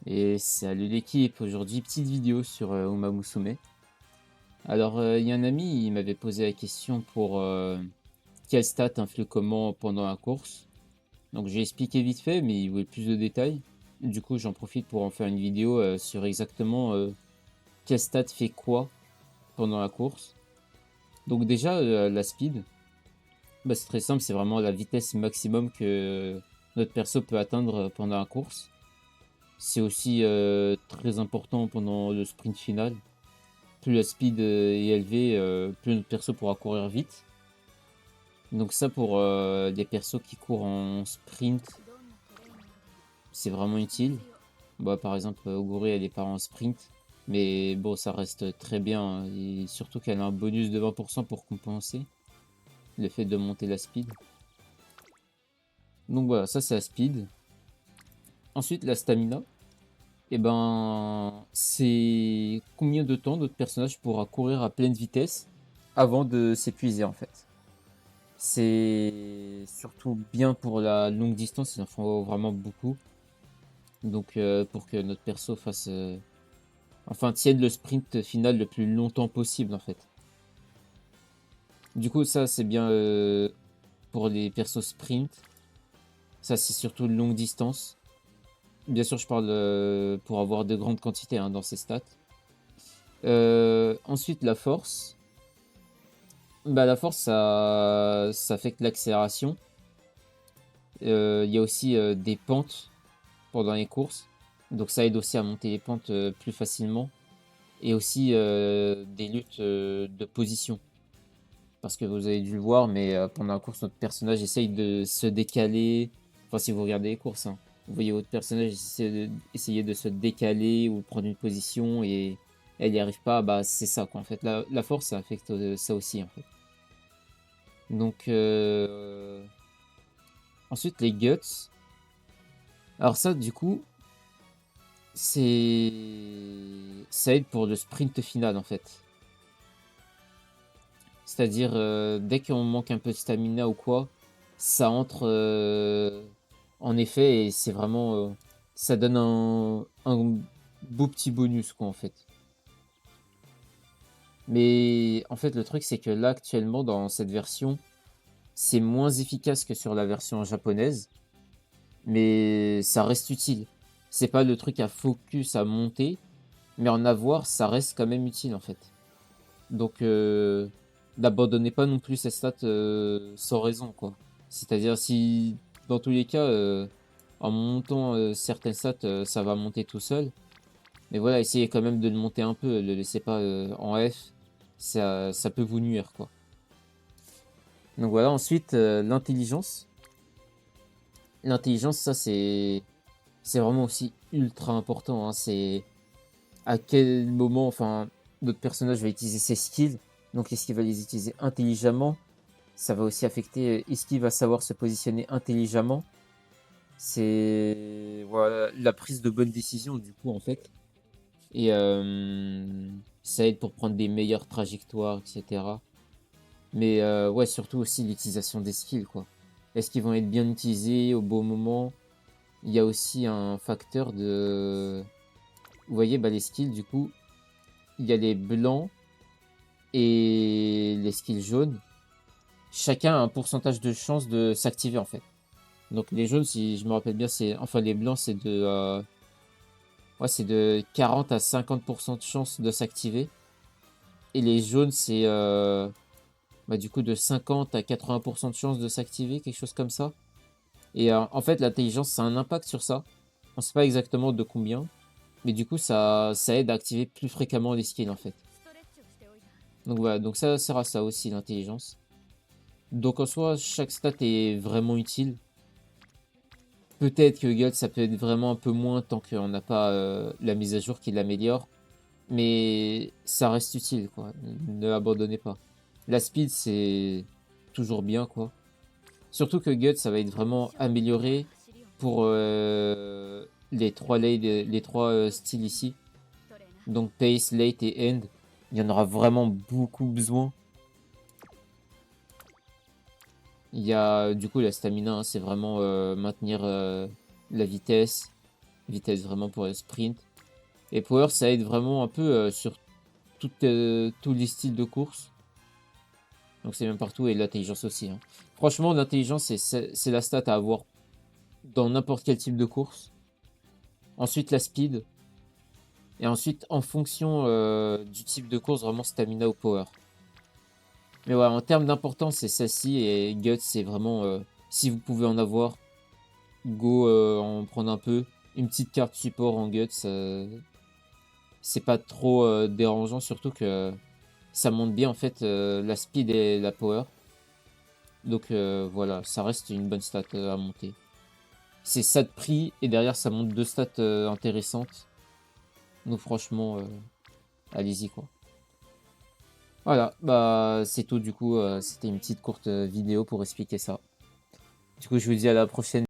Et salut l'équipe, aujourd'hui petite vidéo sur Uma Musume. Alors il y a un ami, il m'avait posé la question pour quelle stat influe comment pendant la course. Donc j'ai expliqué vite fait, mais il voulait plus de détails. Du coup j'en profite pour en faire une vidéo sur exactement quelle stat fait quoi pendant la course. Donc déjà la speed, bah, c'est très simple, c'est vraiment la vitesse maximum que notre perso peut atteindre pendant la course. C'est aussi très important pendant le sprint final. Plus la speed est élevée, plus notre perso pourra courir vite. Donc ça pour des persos qui courent en sprint, c'est vraiment utile. Bah, par exemple, Oguri elle est pas en sprint, mais bon ça reste très bien, hein, et surtout qu'elle a un bonus de 20% pour compenser le fait de monter la speed. Donc voilà, ça c'est la speed. Ensuite la stamina, et ben c'est combien de temps notre personnage pourra courir à pleine vitesse avant de s'épuiser en fait. C'est surtout bien pour la longue distance, il en faut vraiment beaucoup. Donc pour que notre perso fasse... enfin tienne le sprint final le plus longtemps possible en fait. Du coup ça c'est bien pour les persos sprint. Ça c'est surtout longue distance. Bien sûr je parle pour avoir de grandes quantités hein, dans ces stats. Ensuite la force. Bah la force ça affecte l'accélération. Il y a aussi des pentes pendant les courses. Donc ça aide aussi à monter les pentes plus facilement. Et aussi des luttes de position. Parce que vous avez dû le voir, mais pendant la course, notre personnage essaye de se décaler. Enfin, si vous regardez les courses, hein, vous voyez votre personnage essayer de se décaler ou prendre une position et elle n'y arrive pas. Bah, c'est ça, quoi. En fait, la force, ça affecte ça aussi, en fait. Donc, ensuite, les guts. Alors ça, du coup, c'est ça aide pour le sprint final en fait. C'est-à-dire dès qu'on manque un peu de stamina ou quoi, ça entre en effet et c'est vraiment ça donne un beau petit bonus quoi en fait. Mais en fait le truc c'est que là actuellement dans cette version, c'est moins efficace que sur la version japonaise, mais ça reste utile. C'est pas le truc à focus à monter, mais en avoir ça reste quand même utile en fait. Donc, n'abandonnez pas non plus ces stats sans raison, quoi. C'est-à-dire si, dans tous les cas, en montant certaines stats, ça va monter tout seul. Mais voilà, essayez quand même de le monter un peu, le laissez pas en F. Ça peut vous nuire, quoi. Donc voilà, ensuite, l'intelligence. L'intelligence, ça, c'est vraiment aussi ultra important, hein. C'est à quel moment, enfin, notre personnage va utiliser ses skills. Donc, est-ce qu'il va les utiliser intelligemment? Ça va aussi affecter est-ce qu'il va savoir se positionner intelligemment. C'est voilà, la prise de bonnes décisions du coup en fait. Et ça aide pour prendre des meilleures trajectoires, etc. Mais ouais, surtout aussi l'utilisation des skills quoi. Est-ce qu'ils vont être bien utilisés au bon moment? Il y a aussi un facteur de... Vous voyez, bah, les skills du coup, il y a les blancs et les skills jaunes. Chacun a un pourcentage de chance de s'activer en fait. Donc les jaunes, si je me rappelle bien, c'est enfin les blancs, c'est de ouais, c'est de 40 à 50% de chance de s'activer. Et les jaunes, c'est bah, du coup de 50 à 80% de chance de s'activer, quelque chose comme ça. Et en fait, l'intelligence, ça a un impact sur ça. On sait pas exactement de combien, mais du coup, ça aide à activer plus fréquemment les skills en fait. Donc voilà, donc ça sert à ça aussi l'intelligence. Donc en soi, chaque stat est vraiment utile. Peut-être que Guts, ça peut être vraiment un peu moins tant qu'on n'a pas la mise à jour qui l'améliore. Mais ça reste utile, quoi. Ne abandonnez pas. La speed, c'est toujours bien, quoi. Surtout que Guts, ça va être vraiment amélioré pour les trois styles ici. Donc Pace, Late et End. Il y en aura vraiment beaucoup besoin. Il y a du coup la stamina, hein, c'est vraiment maintenir la vitesse. vitesse vraiment pour le sprint. Et power, ça aide vraiment un peu sur tous les styles de course. Donc c'est même partout, et l'intelligence aussi, hein. Franchement, l'intelligence, c'est la stat à avoir dans n'importe quel type de course. Ensuite, la speed. Et ensuite, en fonction du type de course, vraiment stamina ou power. Mais ouais, en termes d'importance, c'est celle-ci. Et Guts, c'est vraiment, si vous pouvez en avoir, go en prendre un peu. Une petite carte support en Guts, c'est pas trop dérangeant, surtout que ça monte bien en fait la speed et la power. Donc voilà, ça reste une bonne stat à monter. C'est ça de prix, et derrière ça monte deux stats intéressantes. Donc franchement, allez-y quoi. Voilà, bah c'est tout du coup, c'était une petite courte vidéo pour expliquer ça. Du coup je vous dis à la prochaine.